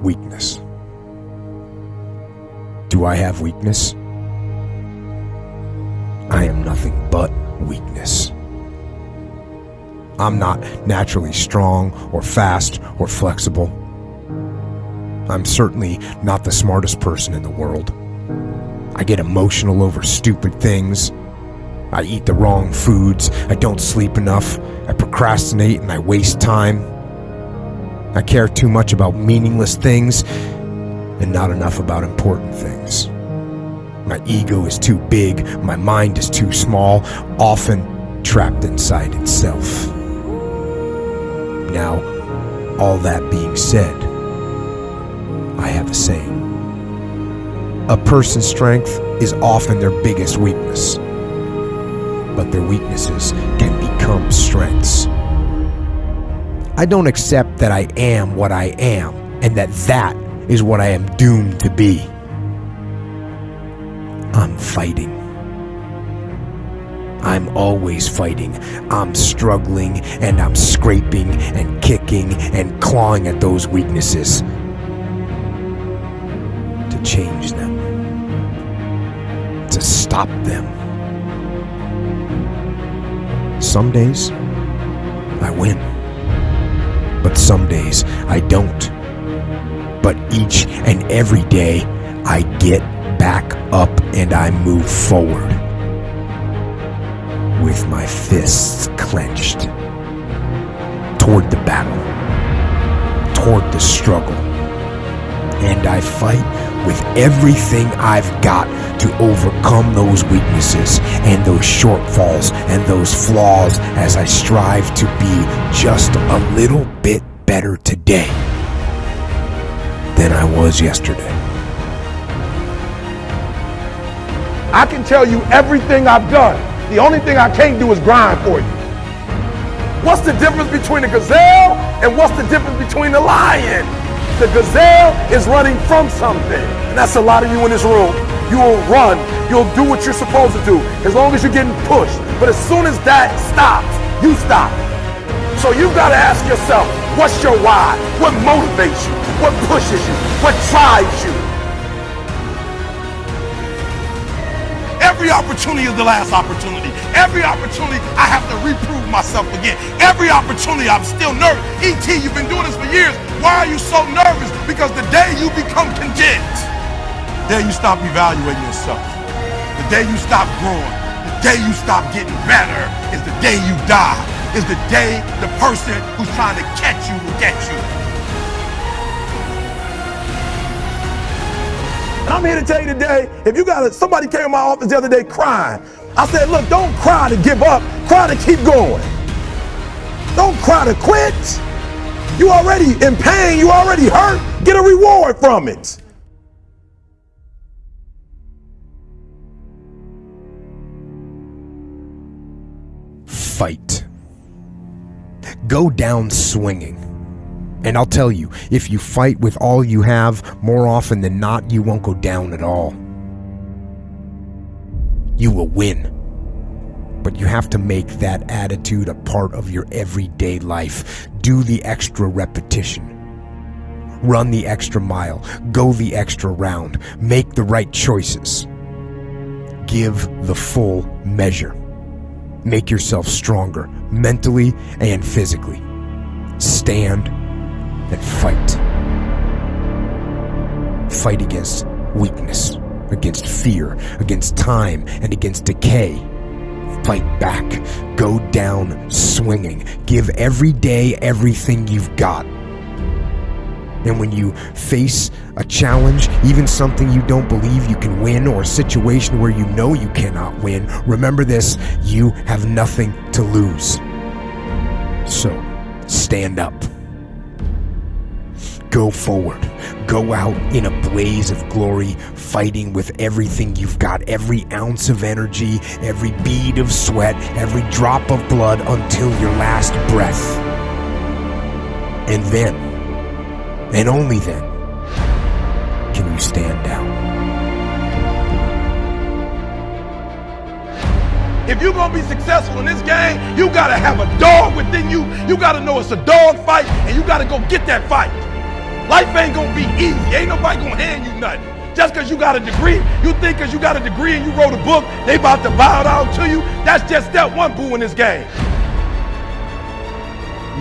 weakness. Do I have weakness? I am nothing but weakness. I'm not naturally strong or fast or flexible. I'm certainly not the smartest person in the world. I get emotional over stupid things. I eat the wrong foods. I don't sleep enough. I procrastinate and I waste time. I care too much about meaningless things and not enough about important things. My ego is too big. My mind is too small, often trapped inside itself. Now, all that being said, I have a saying. A person's strength is often their biggest weakness, but their weaknesses can become strengths. I don't accept that I am what I am, and that is what I am doomed to be. I'm fighting. I'm always fighting. I'm struggling, and I'm scraping and kicking and clawing at those weaknesses to change them, to stop them. Some days, I win. But some days, I don't. But each and every day, I get back up and I move forward with my fists clenched toward the battle, toward the struggle. And I fight with everything I've got to overcome those weaknesses and those shortfalls and those flaws as I strive to be just a little bit better today than I was yesterday. I can tell you everything I've done. The only thing I can't do is grind for you. What's the difference between a gazelle and what's the difference between a lion? The gazelle is running from something. And that's a lot of you in this room. You will run. You'll do what you're supposed to do as long as you're getting pushed. But as soon as that stops, you stop. So you've got to ask yourself, what's your why? What motivates you? What pushes you? What drives you? Every opportunity is the last opportunity. Every opportunity I have to reprove myself again. Every opportunity I'm still nervous. E.T., you've been doing this for years. Why are you so nervous? Because the day you become content, the day you stop evaluating yourself, the day you stop growing, the day you stop getting better is the day you die. Is the day the person who's trying to catch you will get you. And I'm here to tell you today, if you got somebody came in my office the other day crying. I said, look, don't cry to give up, cry to keep going. Don't cry to quit. You already in pain, you already hurt, get a reward from it. Fight. Go down swinging. And I'll tell you, if you fight with all you have, more often than not, you won't go down at all. You will win. But you have to make that attitude a part of your everyday life. Do the extra repetition. Run the extra mile. Go the extra round. Make the right choices. Give the full measure. Make yourself stronger, mentally and physically. Stand and fight. Fight against weakness, against fear, against time, and against decay. Fight back. Go down swinging. Give every day everything you've got. And when you face a challenge, even something you don't believe you can win, or a situation where you know you cannot win, remember this: you have nothing to lose. So, stand up. Go forward. Go out in a blaze of glory, fighting with everything you've got, every ounce of energy, every bead of sweat, every drop of blood, until your last breath. And then, and only then, can you stand down. If you're gonna be successful in this game, you gotta have a dog within you. You gotta know it's a dog fight, and you gotta go get that fight. Life ain't gonna be easy. Ain't nobody gonna hand you nothing. Just because you got a degree, you think because you got a degree and you wrote a book, they about to bow down to you. That's just step one, boo, in this game.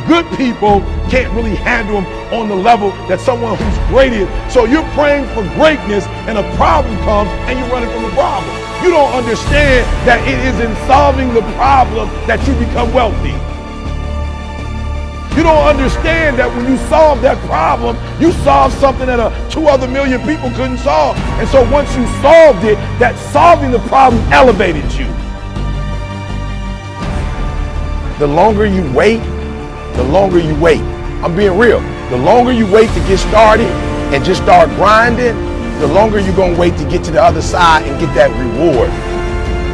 Good people can't really handle them on the level that someone who's great is. So you're praying for greatness and a problem comes and you're running from the problem. You don't understand that it is in solving the problem that you become wealthy. You don't understand that when you solve that problem, you solve something that 2 other million people couldn't solve. And so once you solved it, that solving the problem elevated you. The longer you wait, the longer you wait. I'm being real. The longer you wait to get started and just start grinding, the longer you're going to wait to get to the other side and get that reward.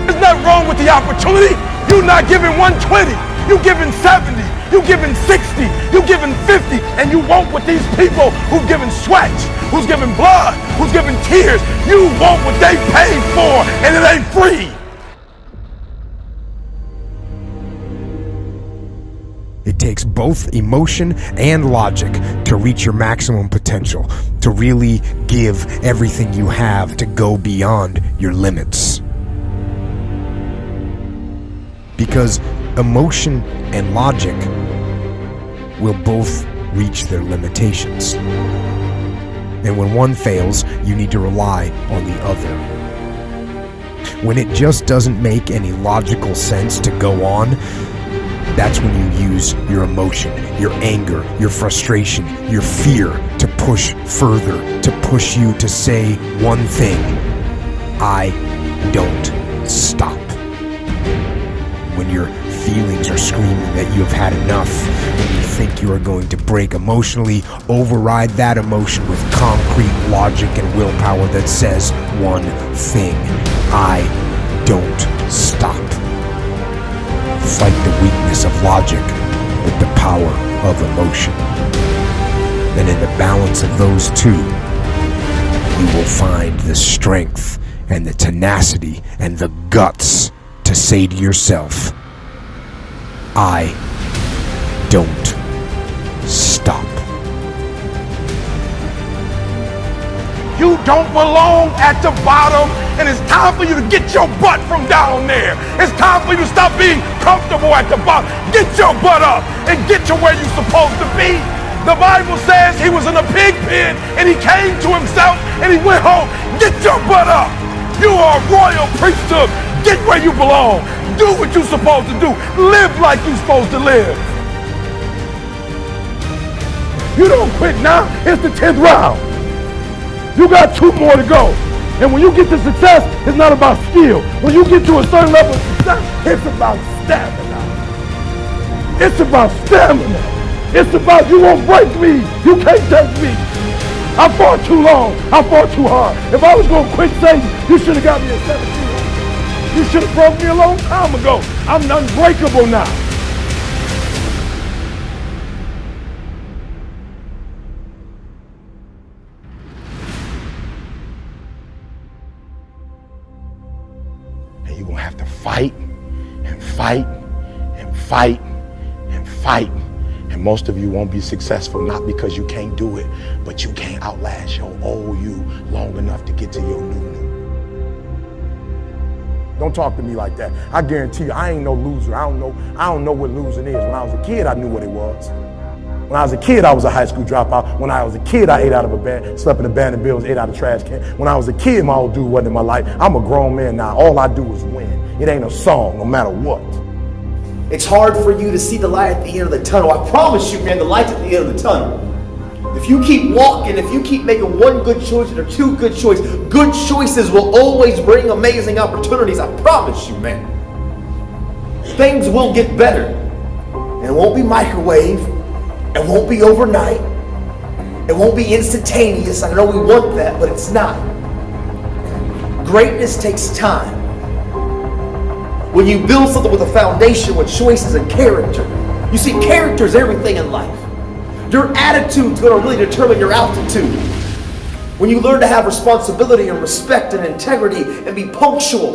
There's nothing wrong with the opportunity. You're not giving 120. You're giving 70. You're giving 60. You're giving 50. And you want what these people who've given sweat, who's given blood, who's given tears, you want what they paid for, and it ain't free. It takes both emotion and logic to reach your maximum potential, to really give everything you have, to go beyond your limits. Because emotion and logic will both reach their limitations. And when one fails, you need to rely on the other. When it just doesn't make any logical sense to go on, that's when you use your emotion, your anger, your frustration, your fear to push further, to push you to say one thing: I don't stop. When your feelings are screaming that you have had enough, when you think you are going to break emotionally, override that emotion with concrete logic and willpower that says one thing: I don't stop. Fight the weakness of logic with the power of emotion. And in the balance of those two, you will find the strength and the tenacity and the guts to say to yourself, I don't stop. You don't belong at the bottom, and it's time for you to get your butt from down there. It's time for you to stop being comfortable at the bottom. Get your butt up and get to where you're supposed to be. The Bible says he was in a pig pen and he came to himself and he went home. Get your butt up. You are a royal priesthood. Get where you belong. Do what you're supposed to do. Live like you're supposed to live. You don't quit now. It's the 10th round. You got 2 more to go. And when you get to success, it's not about skill. When you get to a certain level of success, it's about stamina. It's about stamina. It's about you won't break me. You can't take me. I fought too long. I fought too hard. If I was going to quit Satan, you should have got me at 17. You should have broke me a long time ago. I'm unbreakable now. And you're going to have to fight and fight and fight and fight. And most of you won't be successful, not because you can't do it, but you can't outlast your old you long enough to get to your new. Don't talk to me like that. I guarantee you, I ain't no loser. I don't know what losing is. When I was a kid, I knew what it was. When I was a kid, I was a high school dropout. When I was a kid, I ate out of a bed, slept in abandoned buildings, ate out of trash can. When I was a kid, my old dude wasn't in my life. I'm a grown man now. All I do is win. It ain't a song, no matter what. It's hard for you to see the light at the end of the tunnel. I promise you, man, the light's at the end of the tunnel. If you keep walking, if you keep making one good choice or 2 good choices will always bring amazing opportunities. I promise you, man. Things will get better. And it won't be microwave. It won't be overnight. It won't be instantaneous. I know we want that, but it's not. Greatness takes time. When you build something with a foundation, with choices and character. You see, character is everything in life. Your attitude's going to really determine your altitude. When you learn to have responsibility and respect and integrity and be punctual.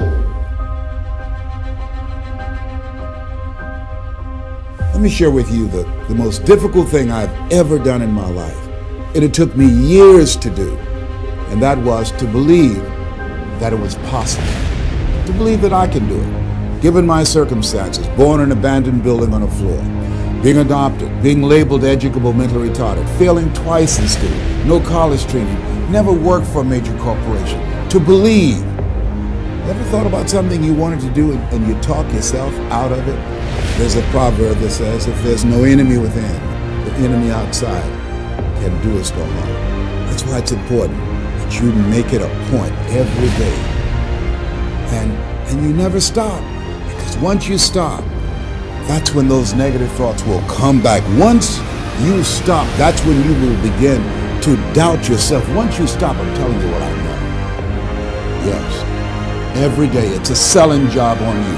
Let me share with you the most difficult thing I've ever done in my life And it took me years to do. And that was to believe that it was possible. To believe that I can do it. Given my circumstances, born in an abandoned building on a floor, being adopted, being labeled educable mentally retarded, failing twice in school, no college training, never worked for a major corporation. To believe. You ever thought about something you wanted to do and you talk yourself out of it? There's a proverb that says, if there's no enemy within, the enemy outside can do us no harm. That's why it's important that you make it a point every day. And you never stop. Because once you stop, that's when those negative thoughts will come back. Once you stop, that's when you will begin to doubt yourself. Once you stop, I'm telling you what I know. Yes, every day it's a selling job on you.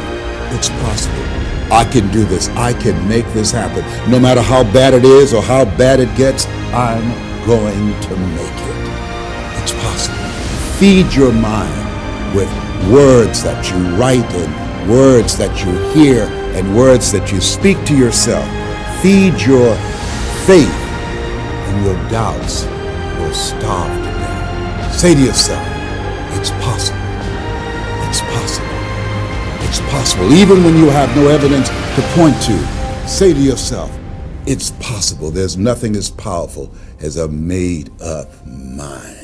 It's possible. I can do this. I can make this happen. No matter how bad it is or how bad it gets, I'm going to make it. It's possible. Feed your mind with words that you write and words that you hear and words that you speak to yourself. Feed your faith and your doubts will starve to death. Say to yourself, it's possible. It's possible. It's possible. Even when you have no evidence to point to, say to yourself, it's possible. There's nothing as powerful as a made-up mind.